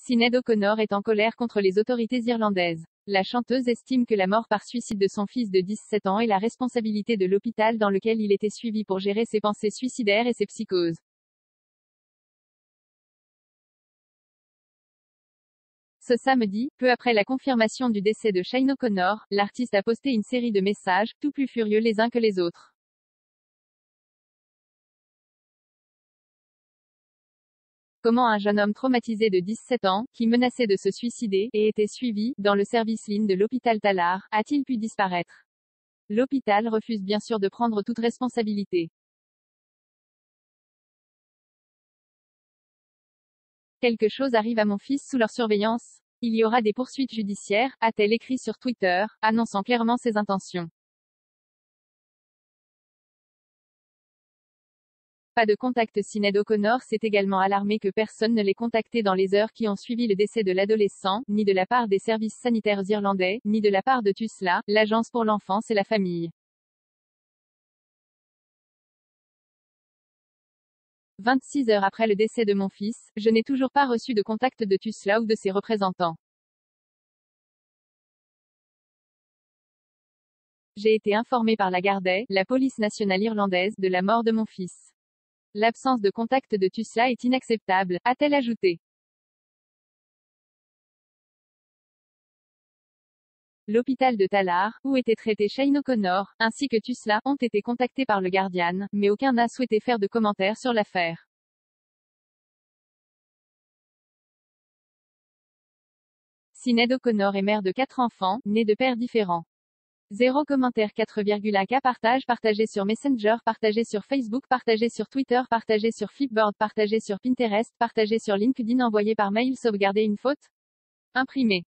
Sinéad O'Connor est en colère contre les autorités irlandaises. La chanteuse estime que la mort par suicide de son fils de 17 ans est la responsabilité de l'hôpital dans lequel il était suivi pour gérer ses pensées suicidaires et ses psychoses. Ce samedi, peu après la confirmation du décès de Sinéad O'Connor, l'artiste a posté une série de messages, tout plus furieux les uns que les autres. Comment un jeune homme traumatisé de 17 ans, qui menaçait de se suicider, et était suivi, dans le service line de l'hôpital Tallaght, a-t-il pu disparaître? L'hôpital refuse bien sûr de prendre toute responsabilité. Quelque chose arrive à mon fils sous leur surveillance. Il y aura des poursuites judiciaires, a-t-elle écrit sur Twitter, annonçant clairement ses intentions. Pas de contact. Sinéad O'Connor s'est également alarmée que personne ne l'ait contacté dans les heures qui ont suivi le décès de l'adolescent, ni de la part des services sanitaires irlandais, ni de la part de TUSLA, l'Agence pour l'enfance et la famille. 26 heures après le décès de mon fils, je n'ai toujours pas reçu de contact de TUSLA ou de ses représentants. J'ai été informé par la Gardaí, la police nationale irlandaise, de la mort de mon fils. L'absence de contact de TUSLA est inacceptable, a-t-elle ajouté. L'hôpital de Tallaght, où était traité Sinéad O'Connor, ainsi que TUSLA, ont été contactés par le Guardian, mais aucun n'a souhaité faire de commentaires sur l'affaire. Sinéad O'Connor est mère de 4 enfants, nés de pères différents. 0 commentaire. 4,1 cas partagé sur Messenger, partagé sur Facebook, partagé sur Twitter, partagé sur Flipboard, partagé sur Pinterest, partagé sur LinkedIn, envoyé par mail. Sauvegarder une faute? Imprimé.